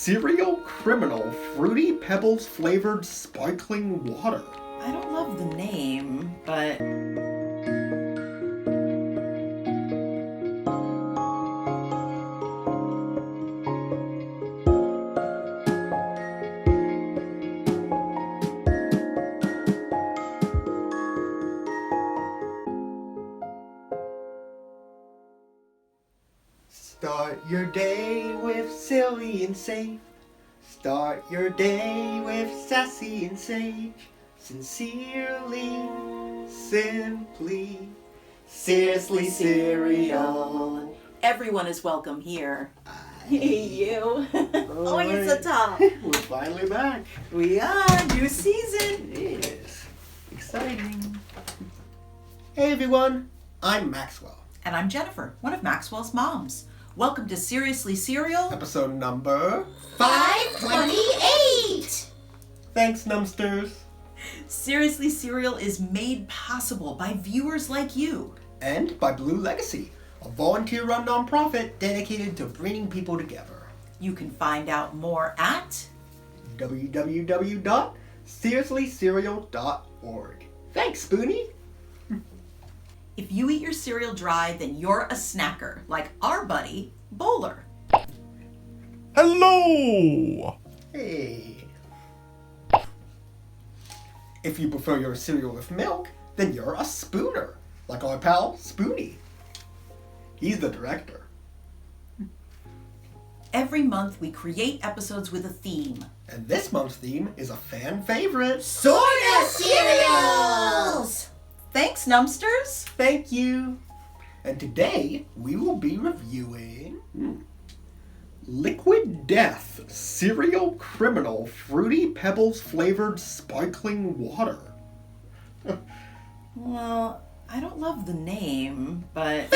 Serial Criminal Fruity Pebbles flavored sparkling water. I don't love the name, but... Start your day with silly and safe. Start your day with sassy and sage. Sincerely, simply, seriously cereal. Everyone is welcome here. Hey, you. Always Right. the top. We're finally back. We are. New season. Yes. Exciting. Hey everyone, I'm Maxwell. And I'm Jennifer, one of Maxwell's moms. Welcome to Seriously Cereal. Episode number 528. Thanks, Numbsters. Seriously Cereal is made possible by viewers like you. And by Blue Legacy, a volunteer-run nonprofit dedicated to bringing people together. You can find out more at www.seriouslycereal.org. Thanks, Spoonie. If you eat your cereal dry, then you're a snacker, like our buddy, Bowler. Hello! Hey. If you prefer your cereal with milk, then you're a spooner, like our pal Spoonie. He's the director. Every month we create episodes with a theme. And this month's theme is a fan favorite. Sorta cereals! Thanks, Numbsters. Thank you. And today we will be reviewing Liquid Death Serial Criminal Fruity Pebbles flavored sparkling water. Well, I don't love the name, but...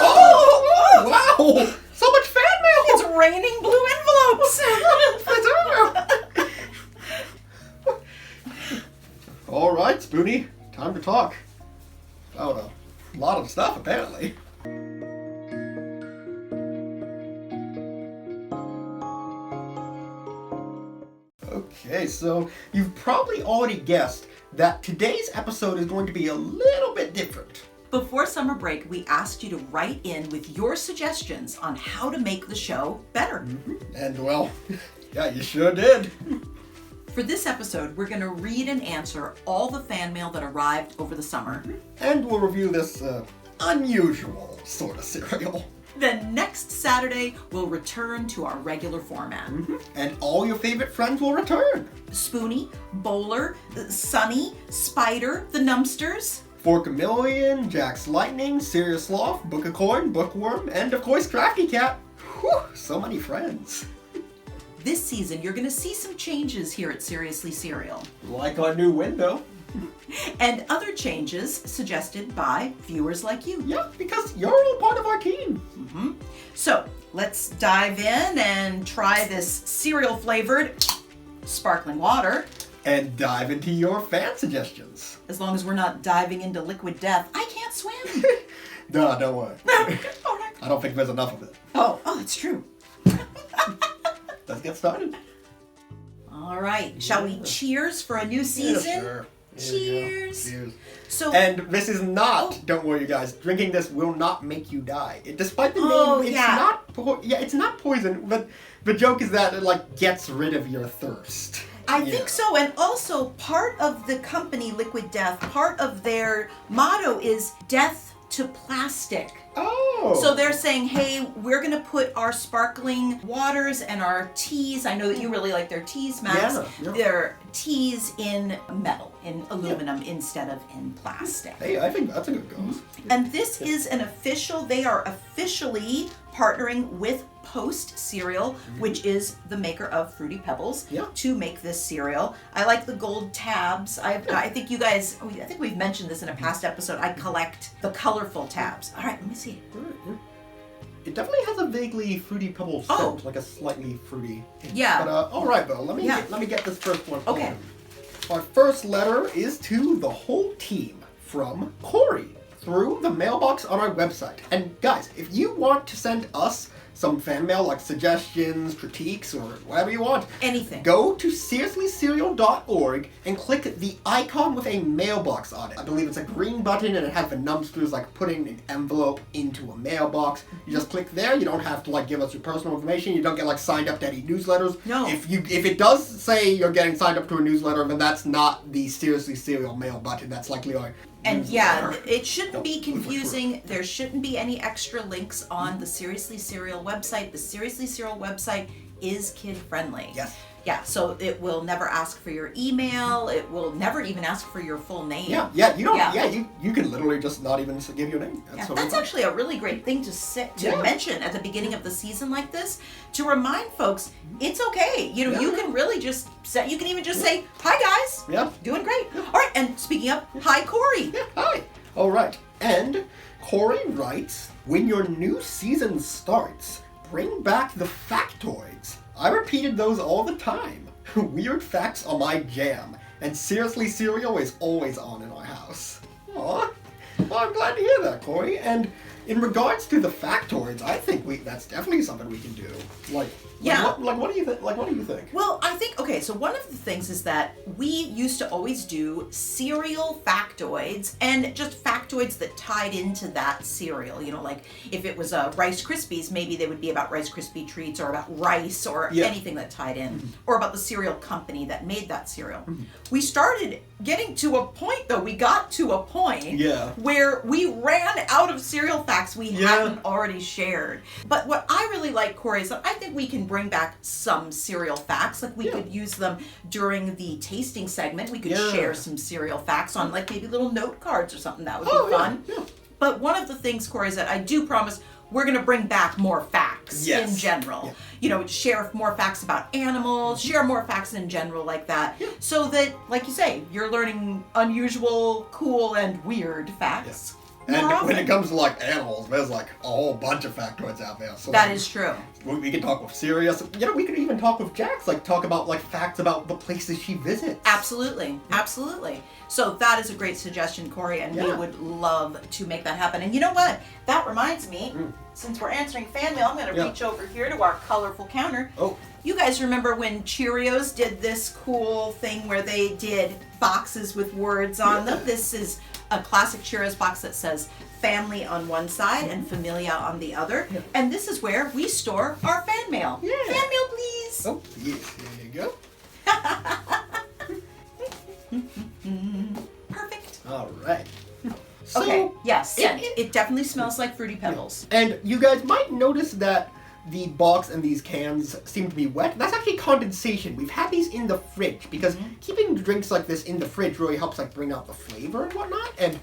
Oh, wow! So much fan mail! It's raining blue envelopes! All right, Spoonie, time to talk about a lot of stuff, apparently. Okay, so you've probably already guessed that today's episode is going to be a little bit different. Before summer break, we asked you to write in with your suggestions on how to make the show better. And well, yeah, you sure did. For this episode, we're going to read and answer all the fan mail that arrived over the summer. And we'll review this unusual sort of cereal. Then next Saturday, we'll return to our regular format. And all your favorite friends will return. Spoonie, Bowler, Sunny, Spider, the Numbsters. Forkamillion, Jack's Lightning, Serious Sloth, Book of Coin, Bookworm, and of course Crafty Cat. Whew, so many friends. This season, you're going to see some changes here at Seriously Cereal. Like our new window. And other changes suggested by viewers like you. Yeah, because you're all part of our team. So, let's dive in and try this cereal-flavored sparkling water. And dive into your fan suggestions. As long as we're not diving into liquid death. I can't swim. Duh, don't worry. All right. I don't think there's enough of it. Oh, that's true. Let's get started. All right. Shall we cheers for a new season? Yeah, sure. Here we go. Cheers. Cheers. So, And this is not, don't worry you guys, drinking this will not make you die. Despite the name, Oh, it's yeah. it's not poison, but the joke is that it like gets rid of your thirst. I think so. And also, part of the company, Liquid Death, part of their motto is death to plastic. Oh. So they're saying, hey, we're going to put our sparkling waters and our teas, I know that you really like their teas, Max, Yeah. their teas in metal, in aluminum instead of in plastic. Hey, I think that's a good goal. And this is they are officially partnering with Post Cereal, which is the maker of Fruity Pebbles, Yeah. to make this cereal. I like the gold tabs. I think you guys, I think we've mentioned this in a past episode. I collect the colorful tabs. All right, let me see. It definitely has a vaguely Fruity Pebbles Oh. scent, like a slightly fruity. Yeah. But all right, though, let me Yeah. get this first one. Okay. Our first letter is to the whole team from Corey through the mailbox on our website. And guys, if you want to send us some fan mail, like suggestions, critiques, or whatever you want, Anything. go to seriouslycereal.org and click the icon with a mailbox on it. I believe it's a green button and it has the numbers like putting an envelope into a mailbox. You just click there. You don't have to like give us your personal information. You don't get like signed up to any newsletters. No. If it does say you're getting signed up to a newsletter, then that's not the Seriously Serial mail button. That's likely our And newsletter. yeah, it shouldn't be confusing. There shouldn't be any extra links on the Seriously Serial website. The Seriously Serial website is kid friendly. Yes. Yeah, so it will never ask for your email. It will never even ask for your full name. Yeah, you don't. Yeah, you can literally just not even give your name. That's actually a really great thing to mention at the beginning of the season like this, to remind folks it's okay. You know, you can really just say, you can even just say, "Hi guys, doing great." All right, and speaking of, hi Corey. Yeah, hi. All right, and Corey writes, when your new season starts, bring back the factoids. I repeated those all the time. Weird facts are my jam, and Seriously Serial is always on in our house. Aw, well, I'm glad to hear that, Corey. And in regards to the factoids, I think that's definitely something we can do. What do you think? What do you think? Well, I think, okay, so one of the things is that we used to always do cereal factoids and just factoids that tied into that cereal. You know, like if it was Rice Krispies, maybe they would be about Rice Krispie treats or about rice or anything that tied in, or about the cereal company that made that cereal. We started getting to a point, though, we got to a point where we ran out of cereal facts we hadn't already shared. But what I really like, Corey, is that I think we can bring back some cereal facts. Like we could use them during the tasting segment. We could share some cereal facts on like maybe little note cards or something. That would be fun. Yeah. But one of the things, Corey, is that I do promise we're going to bring back more facts in general. Yeah. You know, share more facts about animals, share more facts in general like that. Yeah. So that, like you say, you're learning unusual, cool, and weird facts. And when it comes to like animals, there's like a whole bunch of factoids out there. So that is true. We can talk with Sirius. You know, we could even talk with Jax, like talk about like facts about the places she visits. Absolutely. Absolutely. So that is a great suggestion, Corey, and we would love to make that happen. And you know what? That reminds me, since we're answering fan mail, I'm going to reach over here to our colorful counter. Oh. You guys remember when Cheerios did this cool thing where they did boxes with words on them? This is a classic Cheerios box that says family on one side and familia on the other. And this is where we store our fan mail. Yeah. Fan mail, please. Oh, yes. There you go. Perfect. All right. So, okay, yes, it definitely smells like Fruity Pebbles. And you guys might notice that the box and these cans seem to be wet. That's actually condensation. We've had these in the fridge because keeping drinks like this in the fridge really helps like bring out the flavor and whatnot. And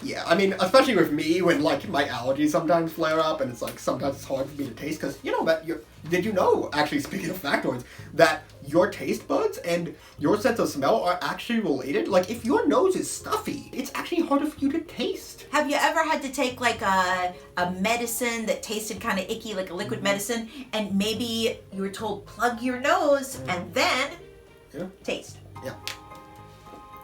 yeah, I mean, especially with me when like my allergies sometimes flare up and it's like sometimes it's hard for me to taste because you know that did you know, actually speaking of factoids, that your taste buds and your sense of smell are actually related? Like if your nose is stuffy, it's actually harder for you to taste. Have you ever had to take like a medicine that tasted kind of icky, like a liquid medicine, and maybe you were told plug your nose and then taste? Yeah.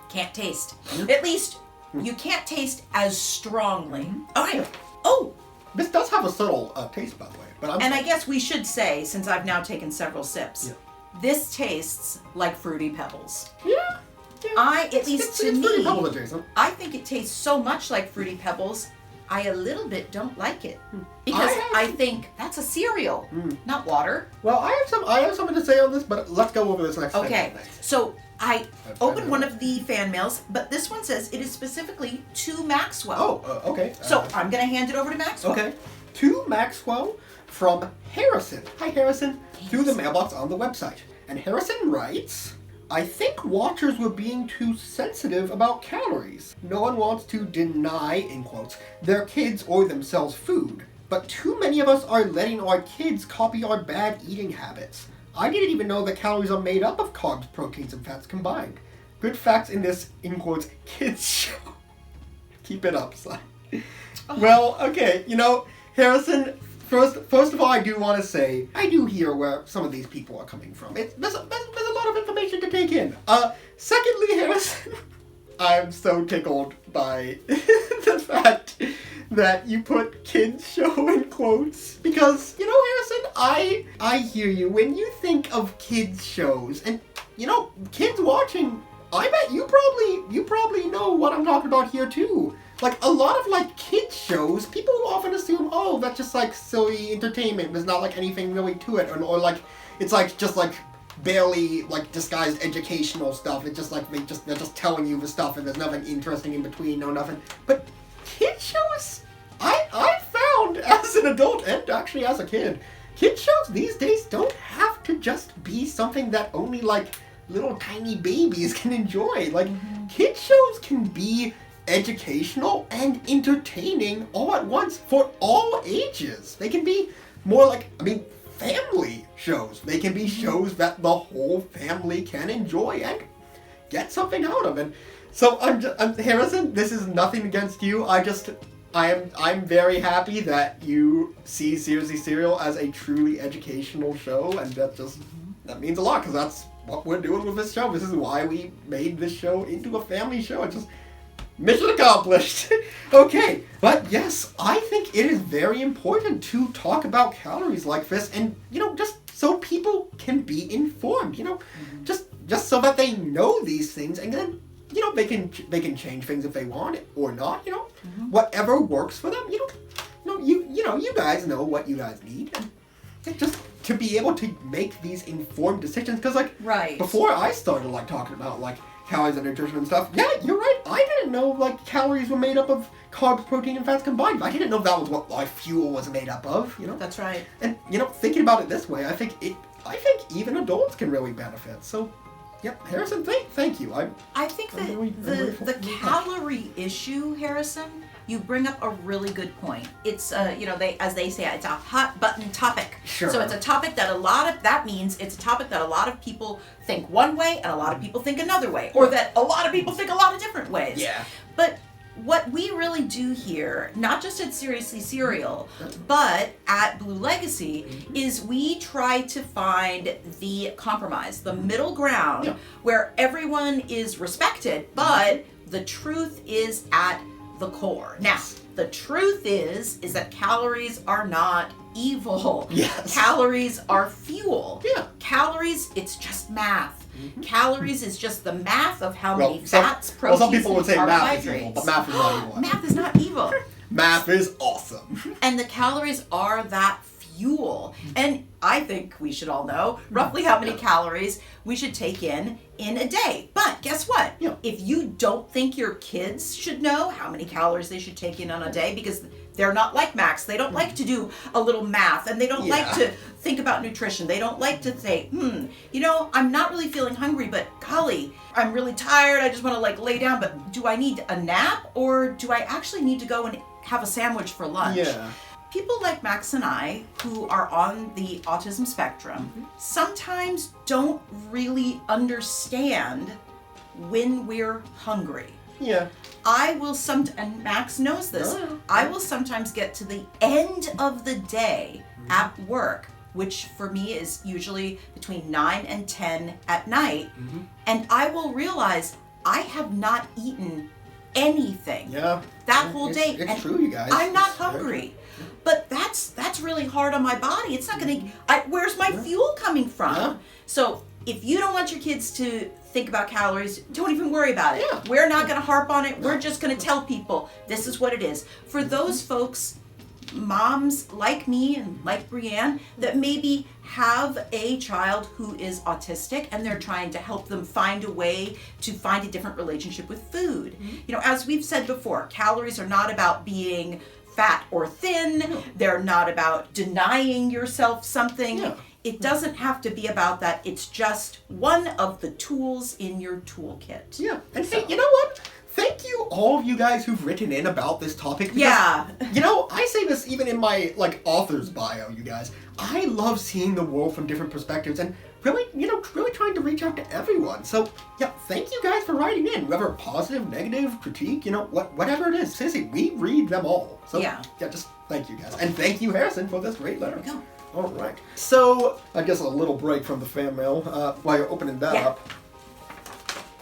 Can't taste. At least you can't taste as strongly. Okay. Oh! This does have a subtle taste, by the way. But I guess we should say, since I've now taken several sips, this tastes like Fruity Pebbles. Yeah. It's Fruity Pebbles adjacent. I think it tastes so much like Fruity Pebbles, I a little bit don't like it. Because I think that's a cereal, not water. Well, I have something to say on this, but let's go over this next thing. Okay, so I opened one of the fan mails, but this one says it is specifically to Maxwell. Oh, okay. So I'm going to hand it over to Maxwell. Okay. To Maxwell from Harrison. Hi, Harrison. Through the mailbox on the website. And Harrison writes, I think watchers were being too sensitive about calories. No one wants to deny, in quotes, their kids or themselves food. But too many of us are letting our kids copy our bad eating habits. I didn't even know that calories are made up of carbs, proteins, and fats combined. Good facts in this, in quotes, kids show. Keep it up, son. Well, okay, you know, Harrison, first of all, I do want to say, I do hear where some of these people are coming from. There's a lot of information to take in. Secondly, Harrison, I'm so tickled by the fact that you put kids show in quotes because, Harrison, I hear you. When you think of kids shows and, kids watching, I bet you probably know what I'm talking about here too. Like, a lot of, like, kids shows, people often assume, oh, that's just, like, silly entertainment. There's not, like, anything really to it. Or like, it's, like, just, like, barely, like, disguised educational stuff. It's just, like, they're just telling you the stuff and there's nothing interesting in between, no nothing. But kids shows, I found, as an adult and actually as a kid, kids shows these days don't have to just be something that only, like, little tiny babies can enjoy. Like, kids shows can be educational and entertaining all at once for all ages. They can be more like, family shows. They can be shows that the whole family can enjoy and get something out of. And so I'm Harrison, this is nothing against you. I'm very happy that you see Seriously Serial as a truly educational show, and that means a lot, because that's what we're doing with this show. This is why we made this show into a family show. It's just mission accomplished. Okay, but yes, I think it is very important to talk about calories like this, and just so people can be informed. Just so that they know these things, and then they can change things if they want it or not. Whatever works for them. You guys know what you guys need, and just to be able to make these informed decisions. Because before I started talking about calories and nutrition and stuff. Yeah, you're right. I didn't know calories were made up of carbs, protein, and fats combined. I didn't know that was what life fuel was made up of. That's right. And thinking about it this way, I think even adults can really benefit. So, yep, Harrison, thank you. I think that the calorie issue, Harrison, you bring up a really good point. It's as they say, it's a hot button topic. Sure. So it's a topic that it's a topic that a lot of people think one way and a lot of people think another way, or that a lot of people think a lot of different ways. Yeah. But what we really do here, not just at Seriously Serial, but at Blue Legacy, is we try to find the compromise, the middle ground, where everyone is respected, but the truth is at the core. Now, the truth is that calories are not evil. Yes. Calories are fuel. Yeah. Calories, it's just math. Calories is just the math of how many fats, proteins, some people would say and math is carbohydrates. evil, but math is not evil. Math is not evil. Math is awesome. And the calories are that fuel. And I think we should all know roughly how many calories we should take in a day. But guess what? If you don't think your kids should know how many calories they should take in on a day, because they're not like Max. They don't like to do a little math, and they don't like to think about nutrition. They don't like to say, I'm not really feeling hungry, but golly, I'm really tired. I just want to lay down, but do I need a nap, or do I actually need to go and have a sandwich for lunch? Yeah. People like Max and I, who are on the autism spectrum, sometimes don't really understand when we're hungry. Yeah. And Max knows this, I will sometimes get to the end of the day at work, which for me is usually between 9 and 10 at night, and I will realize I have not eaten anything that whole day. It's true, you guys. I'm not hungry. But that's really hard on my body. It's not going to... Where's my fuel coming from? Yeah. So if you don't want your kids to think about calories, don't even worry about it. Yeah. We're not going to harp on it. We're just going to tell people this is what it is. For those folks, moms like me and like Brianne, that maybe have a child who is autistic and they're trying to help them find a way to find a different relationship with food. As we've said before, calories are not about being fat or thin. They're not about denying yourself something. It doesn't have to be about that. It's just one of the tools in your toolkit. Yeah. And hey, you know what? Thank you, all of you guys who've written in about this topic. Because, I say this even in my author's bio, you guys. I love seeing the world from different perspectives and really trying to reach out to everyone. So, thank you guys for writing in. Whether positive, negative, critique, whatever it is. Seriously, we read them all. So, just thank you guys. And thank you, Harrison, for this great letter. There we go. All right. So, I guess a little break from the fan mail while you're opening that up.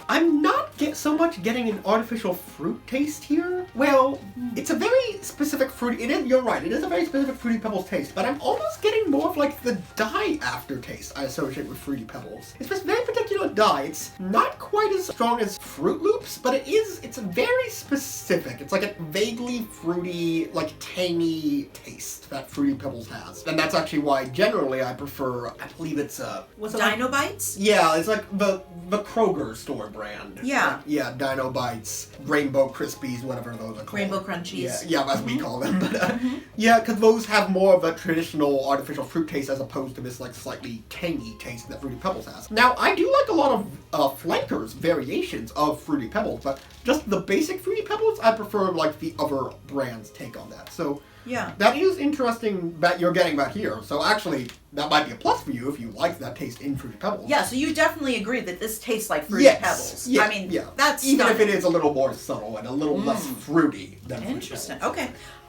I'm not get so much getting an artificial fruit taste here. Well, it's a very specific fruit. It is. You're right. It is a very specific Fruity Pebbles taste. But I'm almost getting more of like the dye aftertaste I associate with Fruity Pebbles. It's this very particular dye. It's not quite as strong as Fruit Loops, but it is. It's very specific. It's like a vaguely fruity, like tangy taste that Fruity Pebbles has, and that's actually why generally I prefer. I believe it's Dino Bites? Yeah, it's like the Kroger store brand. Yeah. Yeah, Dino Bites, Rainbow Krispies, whatever those are called. Rainbow Crunchies. Yeah, as we call them. But yeah, because those have more of a traditional artificial fruit taste as opposed to this like slightly tangy taste that Fruity Pebbles has. Now, I do like a lot of flankers variations of Fruity Pebbles, but just the basic Fruity Pebbles, I prefer like the other brands' take on that. So yeah, that is interesting that you're getting that here. So actually, that might be a plus for you if you like that taste in Fruity Pebbles. Yeah, so you definitely agree that this tastes like Fruity Pebbles. Yeah, I mean, that's even stunning. if it is a little more subtle and a little less fruity than Interesting. Fruity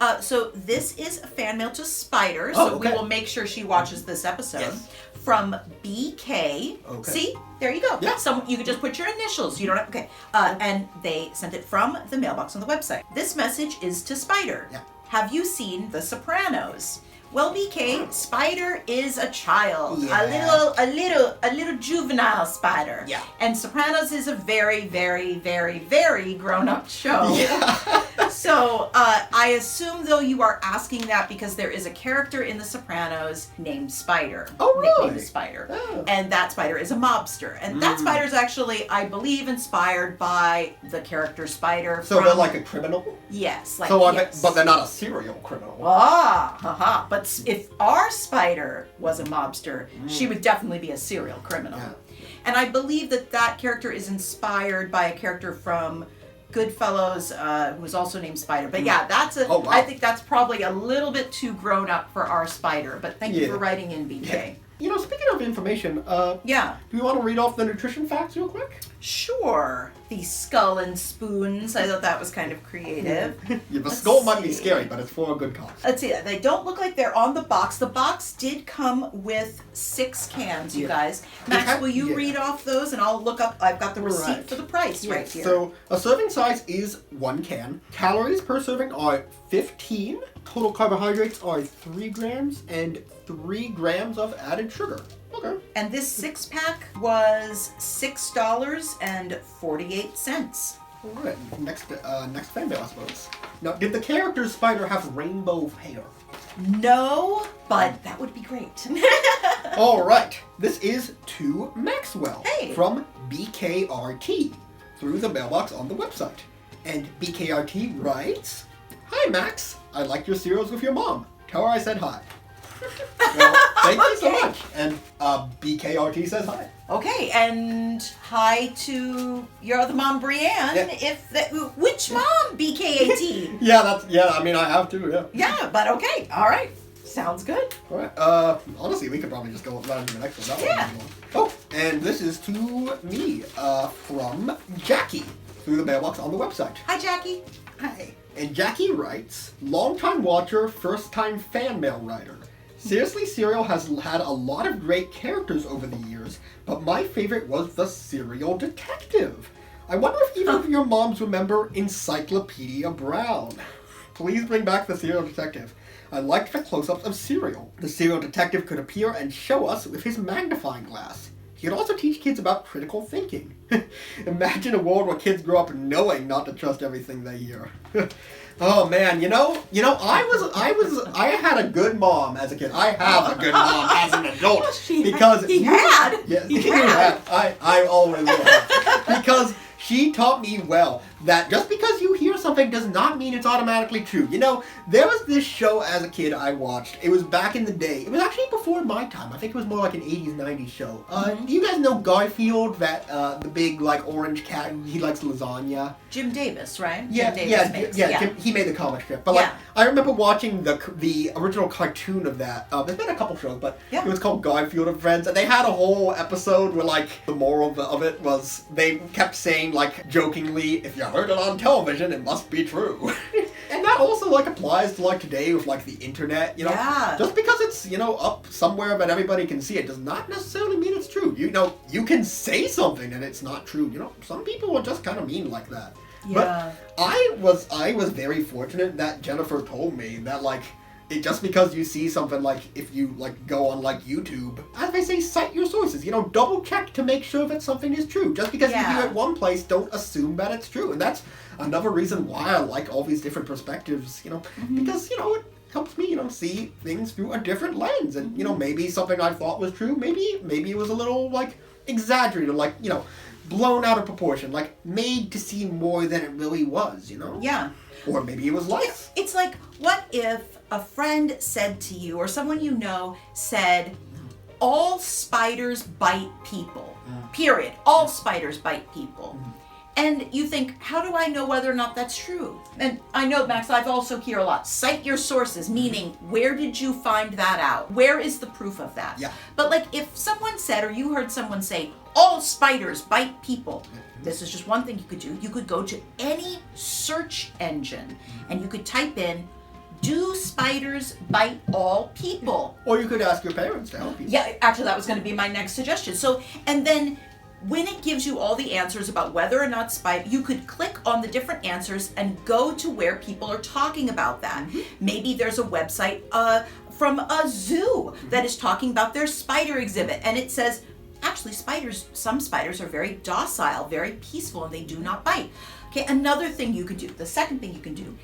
Okay. So this is a fan mail to Spider, Oh, so okay. we will make sure she watches this episode. Yes. From BK. Okay. See? There you go. Yeah. You could just put your initials. You don't have, okay. And they sent it from the mailbox on the website. This message is to Spider. Yeah. Have you seen The Sopranos? Well, BK, Spider is a child, Yeah. a little juvenile Spider. Yeah. And Sopranos is a very, very, very, very grown-up show. Yeah. So I assume though you are asking that because there is a character in The Sopranos named Spider. Oh, really? Nicknamed Spider. Oh. And that Spider is a mobster. And that Spider is actually, I believe, inspired by the character Spider. So they're like a criminal? Yes. Like, So yes. but they're not a serial criminal. Ah, haha. But if our Spider was a mobster, she would definitely be a serial criminal. Yeah. And I believe that character is inspired by a character from Goodfellas, who was also named Spider. But yeah, that's Oh, wow. I think that's probably a little bit too grown up for our Spider. But thank you Yeah. for writing in, BK. You know, speaking of information, Yeah. do you want to read off the nutrition facts real quick? Sure. The skull and spoons. I thought that was kind of creative. Yeah, the Let's skull might be see. scary, but it's for a good cause. Let's see. They don't look like they're on the box. The box did come with 6 cans, you guys. Max, will you read off those and I'll look up. I've got the receipt Right. for the price right here. So, a serving size is 1 can. Calories per serving are 15. Total carbohydrates are 3 grams and 3 grams of added sugar. Okay. And this 6-pack was $6.48. Alright, next fan mail, I suppose. Now, did the character's Spider have rainbow hair? No, but that would be great. Alright, this is to Maxwell Hey. from BKRT through the mailbox on the website. And BKRT writes, "Hi Max, I liked your cereals with your mom. Tell her I said hi." Well, thank you so much. And BKRT says hi. Okay, and hi to your other mom, Brienne. Yeah. Which mom, BKAT? Yeah, I mean, I have to, yeah. Yeah, but okay, all right, sounds good. Alright, honestly, we could probably just go right into the next one. That Yeah. one. Oh, and this is to me, from Jackie, through the mailbox on the website. Hi, Jackie. Hi. And Jackie writes, "Long-time watcher, first-time fan mail writer. Seriously, Serial has had a lot of great characters over the years, but my favorite was the Serial Detective. I wonder if either of your moms remember Encyclopedia Brown. Please bring back the Serial Detective. I liked the close-ups of Serial. The Serial Detective could appear and show us with his magnifying glass. He could also teach kids about critical thinking. Imagine a world where kids grow up knowing not to trust everything they hear." Oh man, I had a good mom as a kid. I have a good mom as an adult because He had. Yes, He had. I always will have. Because she taught me well that just because you hear something does not mean it's automatically true. You know, there was this show as a kid I watched. It was back in the day. It was actually before my time. I think it was more like an 80s, 90s show. Do you guys know Garfield, that the big like orange cat? He likes lasagna. Jim Davis, right? Yeah, Jim Davis makes. Jim, he made the comic strip. But like, Yeah. I remember watching the original cartoon of that. There's been a couple shows, but Yeah. it was called Garfield and Friends, and they had a whole episode where like the moral of it was they kept saying like jokingly, "If you heard it on television, it must be true." And that also also like applies to like today with like the internet, you know. Yeah. Just because it's, you know, up somewhere but everybody can see it does not necessarily mean it's true. You know, you can say something and it's not true. You know, some people are just kind of mean like that. Yeah. But I was very fortunate that Jennifer told me that like just because you see something, like if you like go on like YouTube, as they say, cite your sources. You know, double check to make sure that something is true. Just because you view it one place, don't assume that it's true. And that's another reason why I like all these different perspectives. You know, because you know it helps me, you know, see things through a different lens. And you know, maybe something I thought was true, maybe it was a little like exaggerated, like, you know, blown out of proportion, like made to seem more than it really was. You know. Yeah. Or maybe it was less. It's like, what if a friend said to you, or someone you know said, all spiders bite people, period. All spiders bite people. And you think, how do I know whether or not that's true? And I know, Max, I've also hear a lot, cite your sources, meaning where did you find that out? Where is the proof of that? Yeah. But like if someone said, or you heard someone say, all spiders bite people, this is just one thing you could do. You could go to any search engine and you could type in, do spiders bite all people? Or you could ask your parents to help you. Yeah, actually that was going to be my next suggestion. So, and then when it gives you all the answers about whether or not you could click on the different answers and go to where people are talking about that. Maybe there's a website from a zoo that is talking about their spider exhibit, and it says, actually some spiders are very docile, very peaceful, and they do not bite. Okay, another thing you could do, the second thing you can do,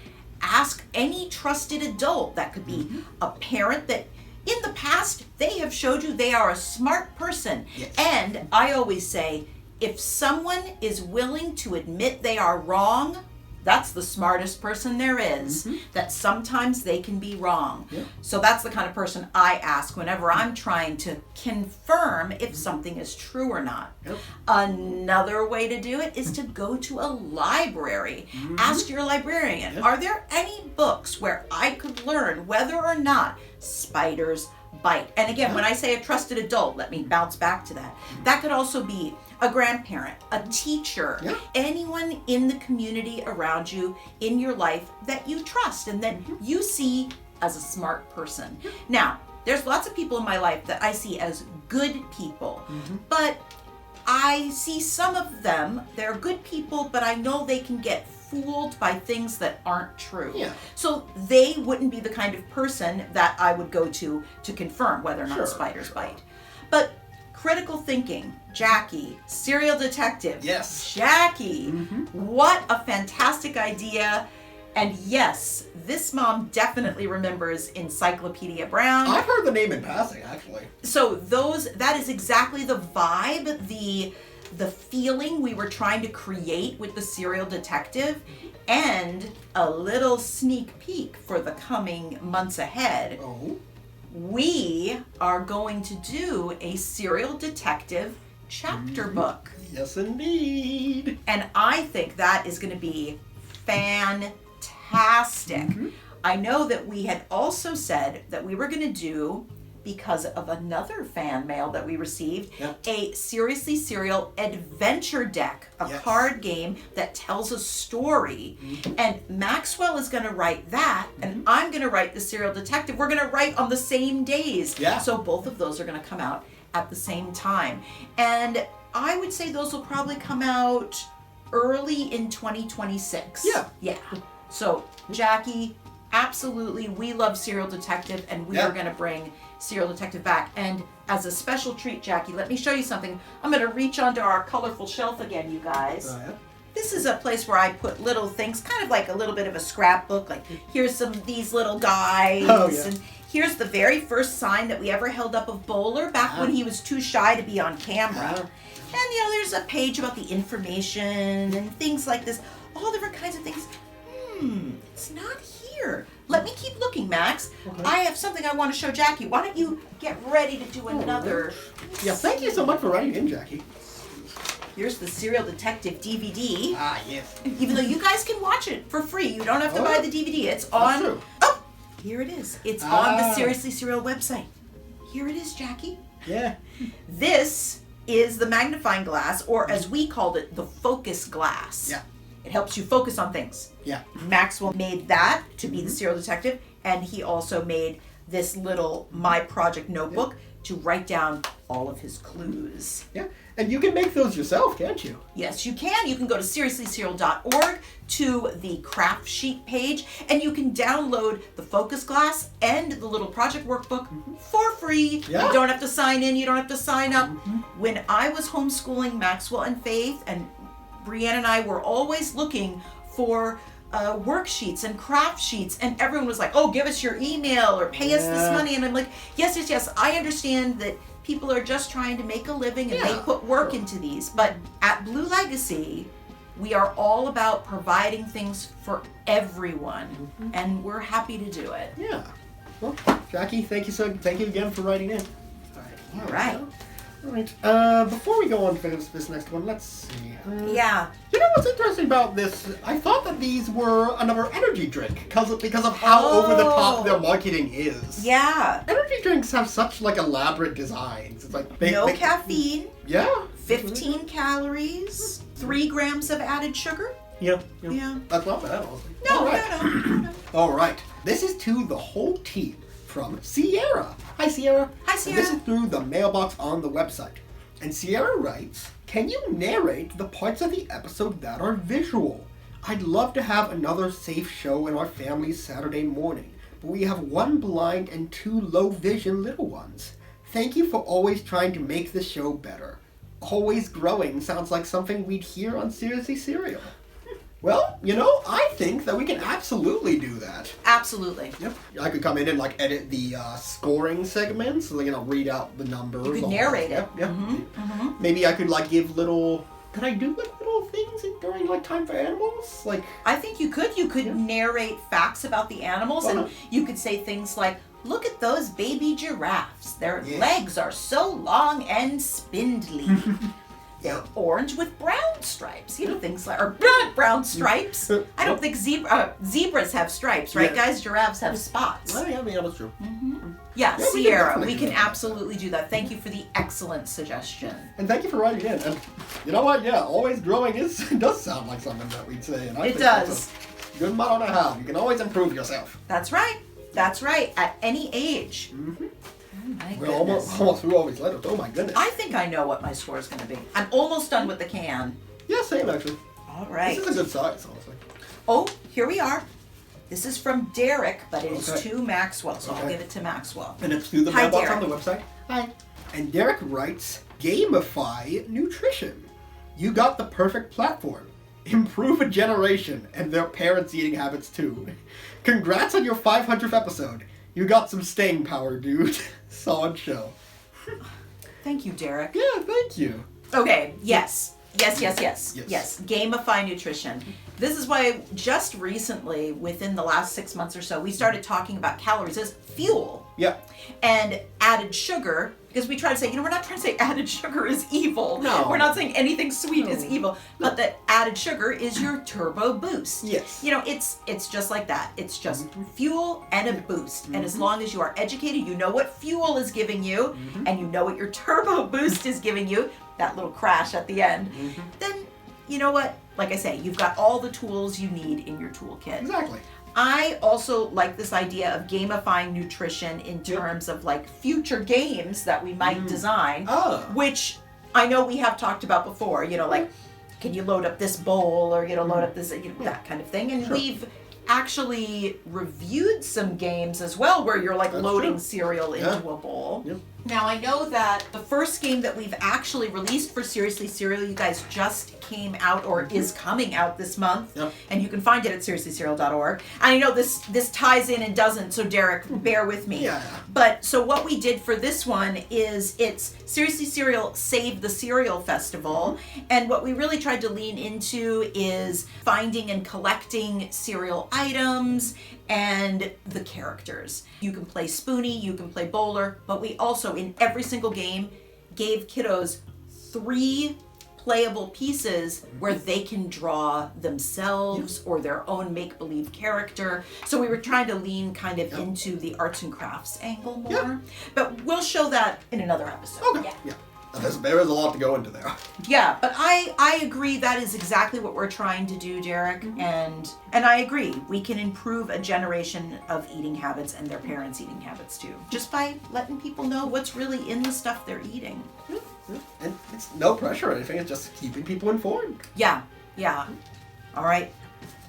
ask any trusted adult. That could be a parent that in the past, they have showed you they are a smart person. Yes. And I always say, if someone is willing to admit they are wrong, that's the smartest person there is. That sometimes they can be wrong. Yeah. So that's the kind of person I ask whenever I'm trying to confirm if something is true or not. Yep. Another way to do it is to go to a library. Ask your librarian, are there any books where I could learn whether or not spiders bite? And again, when I say a trusted adult, let me bounce back to that. That could also be a grandparent, a teacher, anyone in the community around you, in your life that you trust and that you see as a smart person. Now, there's lots of people in my life that I see as good people, but I see some of them, they're good people, but I know they can get fooled by things that aren't true. Yeah. So they wouldn't be the kind of person that I would go to confirm whether or not spiders bite. But critical thinking, Jackie, serial detective. Yes. Jackie, what a fantastic idea. And yes, this mom definitely remembers Encyclopedia Brown. I've heard the name in passing, actually. So that is exactly the vibe, the feeling we were trying to create with the serial detective, and a little sneak peek for the coming months ahead. Oh. We are going to do a serial detective chapter book. Yes, indeed. And I think that is going to be fantastic. I know that we had also said that we were going to do, because of another fan mail that we received, a Seriously Serial adventure deck, a card game that tells a story. And Maxwell is going to write that, and I'm going to write the serial detective. We're going to write on the same days. So both of those are going to come out at the same time. And I would say those will probably come out early in 2026. Yeah. So, Jackie, absolutely, we love Serial Detective, and we are going to bring Serial Detective back. And as a special treat, Jackie, let me show you something. I'm going to reach onto our colorful shelf again, you guys. This is a place where I put little things, kind of like a little bit of a scrapbook. Like, here's some of these little guys. And here's the very first sign that we ever held up of Bowler back when he was too shy to be on camera. And, you know, there's a page about the information and things like this. All different kinds of things. It's not here. Let me keep looking, Max. I have something I want to show Jackie. Why don't you get ready to do another? Yeah, thank you so much for writing in, Jackie. Here's the Serial Detective DVD. Yes. Even though you guys can watch it for free. You don't have to buy the DVD. It's on... True. Oh, here it is. It's on the Seriously Serial website. Here it is, Jackie. Yeah. This is the magnifying glass, or as we called it, the focus glass. Yeah. It helps you focus on things. Yeah. Maxwell made that to be the serial detective, and he also made this little My Project notebook to write down all of his clues. Yeah. And you can make those yourself, can't you? Yes, you can. You can go to seriouslyserial.org to the craft sheet page, and you can download the focus glass and the little project workbook for free. Yeah. You don't have to sign in. You don't have to sign up. When I was homeschooling Maxwell and Faith, and Brianne and I were always looking for worksheets and craft sheets, and everyone was like, oh, give us your email or pay us this money. And I'm like, yes. I understand that people are just trying to make a living and they put work into these. But at Blue Legacy, we are all about providing things for everyone, and we're happy to do it. Yeah. Well, Jackie, thank you again for writing in. All right. All right. Before we go on to this next one, let's see. Yeah. You know what's interesting about this? I thought that these were another energy drink because of how over the top their marketing is. Yeah. Energy drinks have such like elaborate designs. It's like No caffeine. Yeah. 15 calories. 3 grams of added sugar. Yeah. That's not bad, honestly. No. All right. This is to the whole team from Sierra. Hi, Sierra. Hi, Sierra. And this is through the mailbox on the website. And Sierra writes, can you narrate the parts of the episode that are visual? I'd love to have another safe show in our family's Saturday morning, but we have 1 blind and 2 low vision little ones. Thank you for always trying to make the show better. Always growing sounds like something we'd hear on Seriously Serial. Well, I think that we can absolutely do that. Absolutely. Yep. I could come in and edit the scoring segments, read out the numbers. You could narrate it. Yep. Maybe I could give little. Could I do little things during Time for Animals? I think you could. You could narrate facts about the animals, and you could say things like, look at those baby giraffes. Their legs are so long and spindly. They're orange with brown stripes. Things like, or brown stripes. I don't think zebras have stripes, right, guys? Giraffes have spots. Oh, yeah, that's true. Yeah, we Sierra, can we can do that. absolutely do that. Thank you for the excellent suggestion. And thank you for writing in. And you know what? Yeah, always growing does sound like something that we'd say. And I think does. That's a good motto to have. You can always improve yourself. That's right. At any age. Oh my We're goodness. almost through all these letters. Oh my goodness. I think I know what my score is going to be. I'm almost done with the can. Yeah, same actually. All right. This is a good size, honestly. Oh, here we are. This is from Derek, but it is Okay. to Maxwell, so I'll give it to Maxwell. And it's through the Hi, mailbox Derek. on the website. Hi. And Derek writes, gamify nutrition. You got the perfect platform. Improve a generation and their parents' eating habits too. Congrats on your 500th episode. You got some staying power, dude. Solid show. Thank you, Derek. Yeah, thank you. Okay, yes. Gamify nutrition. This is why just recently, within the last 6 months or so, we started talking about calories as fuel. Yeah. And added sugar, because we try to say, we're not trying to say added sugar is evil. No. We're not saying anything sweet is evil, but that added sugar is your turbo boost. Yes. It's just like that. It's just fuel and a boost. And as long as you are educated, you know what fuel is giving you, and you know what your turbo boost is giving you, that little crash at the end, then you know what? Like I say, you've got all the tools you need in your toolkit. Exactly. I also like this idea of gamifying nutrition in terms of future games that we might design, which I know we have talked about before, can you load up this bowl or, load up this, that kind of thing. And we've actually reviewed some games as well where you're loading cereal into a bowl. Yep. Now I know that the first game that we've actually released for Seriously Serial, you guys just came out or is coming out this month, and you can find it at seriouslyserial.org. And I know this ties in and doesn't, so Derek, bear with me. Yeah. But so what we did for this one is it's Seriously Serial Save the Cereal Festival, and what we really tried to lean into is finding and collecting cereal items and the characters. You can play Spoonie, you can play Bowler, but we also, in every single game, gave kiddos 3 playable pieces where they can draw themselves or their own make-believe character. So we were trying to lean kind of into the arts and crafts angle more. But we'll show that in another episode. Okay. Yeah. There is a lot to go into there. Yeah, but I agree that is exactly what we're trying to do, Derek. And I agree. We can improve a generation of eating habits and their parents' eating habits too, just by letting people know what's really in the stuff they're eating. And it's no pressure or anything. It's just keeping people informed. Yeah. All right.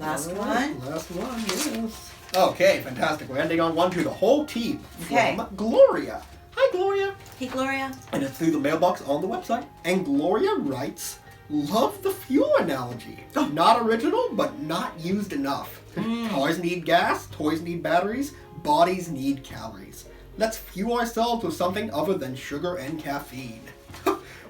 Last one. Last one, yes. Okay, fantastic. We're ending on one to the whole team. Okay. From Gloria. Hi, Gloria. Hey, Gloria. And it's through the mailbox on the website. And Gloria writes, love the fuel analogy. Not original, but not used enough. Cars need gas, toys need batteries, bodies need calories. Let's fuel ourselves with something other than sugar and caffeine.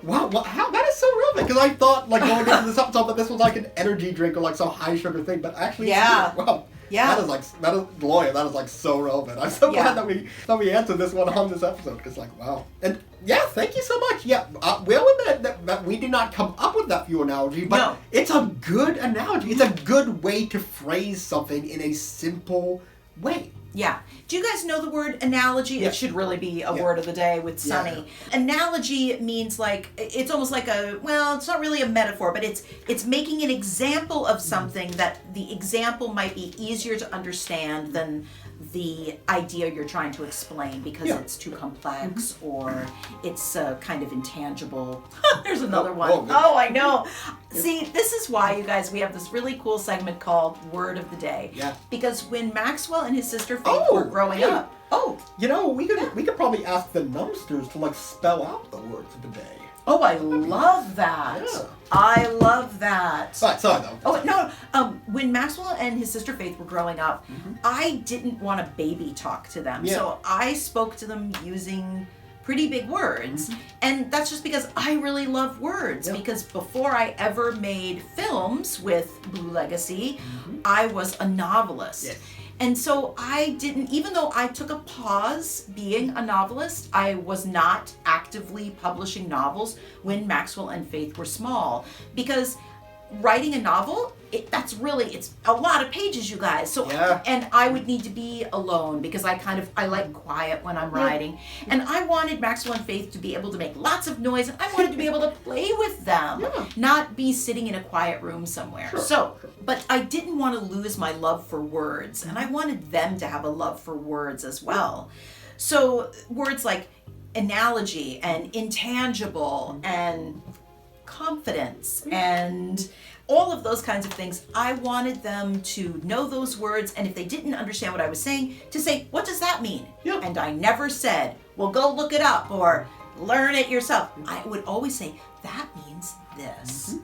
Wow, that is so relevant, because I thought, like, going into this episode that this was like an energy drink or like some high sugar thing, but actually, wow. Yeah. That is Gloria. That is like so relevant. I'm so glad that we answered this one on this episode, because like, wow. And yeah, thank you so much. Yeah, we'll admit that we did not come up with that fuel analogy, but it's a good analogy. It's a good way to phrase something in a simple way. Yeah. Do you guys know the word analogy? Yeah. It should really be a word of the day with Sunny. Yeah. Analogy means like, it's almost like it's not really a metaphor, but it's making an example of something that the example might be easier to understand than the idea you're trying to explain because it's too complex or it's kind of intangible. There's another one. Oh, I know. See, this is why, you guys, we have this really cool segment called Word of the Day. Yeah. Because when Maxwell and his sister Faith were growing up. You know, we could probably ask the numbsters to like spell out the words of the day. Oh, I love that. Yeah. I love that. Sorry though. Oh, no. When Maxwell and his sister Faith were growing up, I didn't want to baby talk to them. Yeah. So I spoke to them using pretty big words. And that's just because I really love words. Yeah. Because before I ever made films with Blue Legacy, I was a novelist. Yes. And so I didn't, even though I took a pause being a novelist, I was not actively publishing novels when Maxwell and Faith were small. Because writing a novel, it's a lot of pages, you guys. So, and I would need to be alone because I like quiet when I'm writing. And I wanted Maxwell and Faith to be able to make lots of noise, and I wanted to be able to play with them, not be sitting in a quiet room somewhere. But I didn't want to lose my love for words, and I wanted them to have a love for words as well. So words like analogy and intangible and confidence and all of those kinds of things, I wanted them to know those words, and if they didn't understand what I was saying, to say, what does that mean? Yeah. And I never said, well, go look it up or learn it yourself. I would always say, that means this.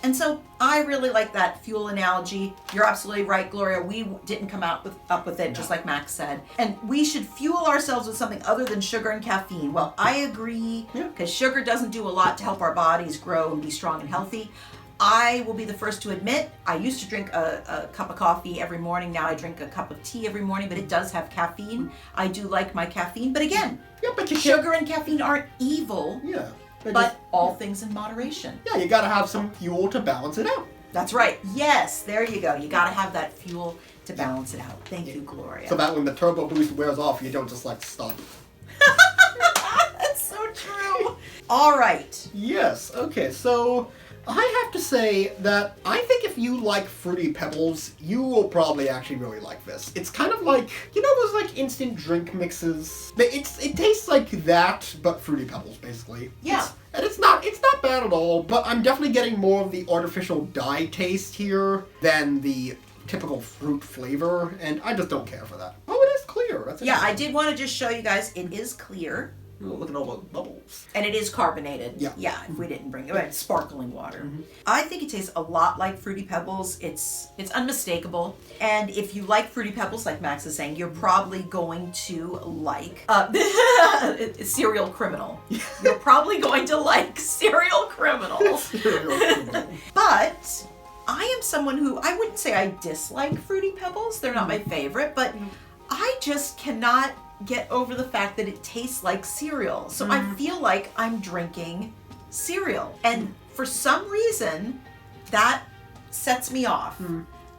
And so I really like that fuel analogy. You're absolutely right, Gloria. We didn't come up with it, just like Max said. And we should fuel ourselves with something other than sugar and caffeine. Well, I agree, because sugar doesn't do a lot to help our bodies grow and be strong and healthy. I will be the first to admit, I used to drink a cup of coffee every morning. Now I drink a cup of tea every morning, but it does have caffeine. I do like my caffeine. But again, sugar and caffeine aren't evil. Yeah. But all things in moderation. Yeah, you gotta have some fuel to balance it out. That's right. Yes, there you go. You gotta have that fuel to balance it out. Thank you, Gloria. So that when the turbo boost wears off, you don't just like stop. That's so true. All right. Yes, okay, so I have to say that I think if you like Fruity Pebbles, you will probably actually really like this. It's kind of like, you know those like instant drink mixes? It tastes like that, but Fruity Pebbles, basically. Yeah. It's not bad at all, but I'm definitely getting more of the artificial dye taste here than the typical fruit flavor, and I just don't care for that. Oh, it is clear. That's I did want to just show you guys, it is clear. Look at all those bubbles. And it is carbonated. Yeah. If we didn't bring it. It's sparkling water. I think it tastes a lot like Fruity Pebbles. It's unmistakable. And if you like Fruity Pebbles, like Max is saying, you're probably going to like Serial Criminal. You're probably going to like Serial Criminal. But I am someone who, I wouldn't say I dislike Fruity Pebbles. They're not my favorite, but I just cannot get over the fact that it tastes like cereal. So I feel like I'm drinking cereal. And for some reason, that sets me off.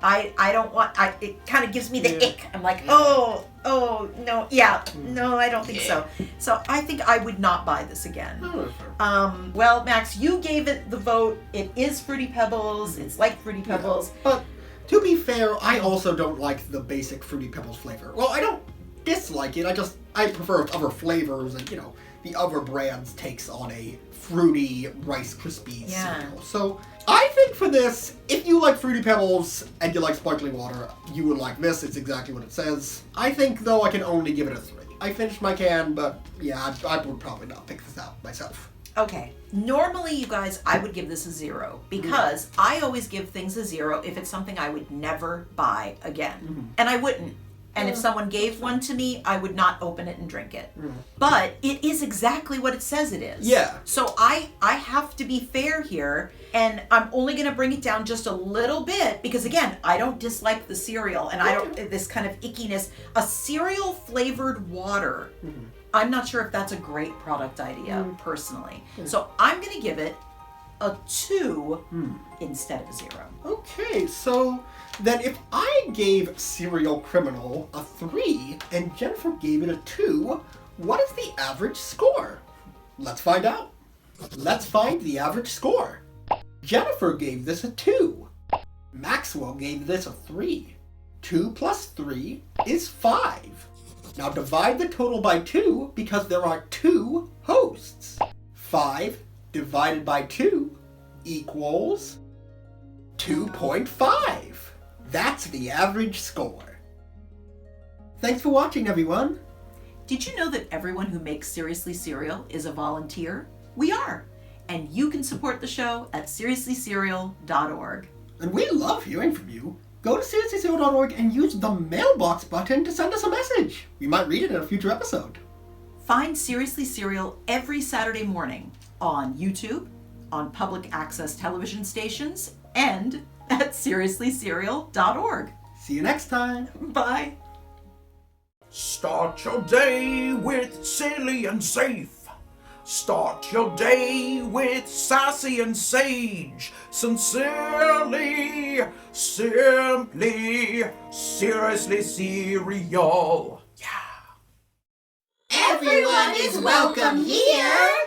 I don't want, it kind of gives me the ick. I'm like, no, no, I don't think so. So I think I would not buy this again. Well, Max, you gave it the vote. It is Fruity Pebbles. It's like Fruity Pebbles. But to be fair, I also don't like the basic Fruity Pebbles flavor. Well, I don't dislike it. I prefer other flavors and, the other brands takes on a fruity Rice Krispies cereal. So I think for this, if you like Fruity Pebbles and you like sparkling water, you would like this. It's exactly what it says. I think, though, I can only give it a 3. I finished my can, but yeah, I would probably not pick this out myself. Okay. Normally, you guys, I would give this a 0 because I always give things a 0 if it's something I would never buy again. And I wouldn't. And if someone gave one to me, I would not open it and drink it. But it is exactly what it says it is. Yeah. So I have to be fair here, and I'm only going to bring it down just a little bit because, again, I don't dislike the cereal, and I don't, this kind of ickiness. A cereal flavored water, I'm not sure if that's a great product idea, personally. So I'm going to give it a 2 instead of a 0. Okay, so then if I gave Serial Criminal a 3 and Jennifer gave it a 2, what is the average score? Let's find out. Let's find the average score. Jennifer gave this a 2. Maxwell gave this a 3. 2 plus 3 is 5. Now divide the total by 2 because there are 2 hosts. 5 divided by 2 equals 2.5. That's the average score. Thanks for watching, everyone. Did you know that everyone who makes Seriously Cereal is a volunteer? We are. And you can support the show at seriouslycereal.org. And we love hearing from you. Go to seriouslycereal.org and use the mailbox button to send us a message. We might read it in a future episode. Find Seriously Cereal every Saturday morning on YouTube, on public access television stations, and at seriouslycereal.org. See you next time. Bye. Start your day with silly and safe. Start your day with sassy and sage. Sincerely, simply, seriously cereal. Yeah. Everyone is welcome here.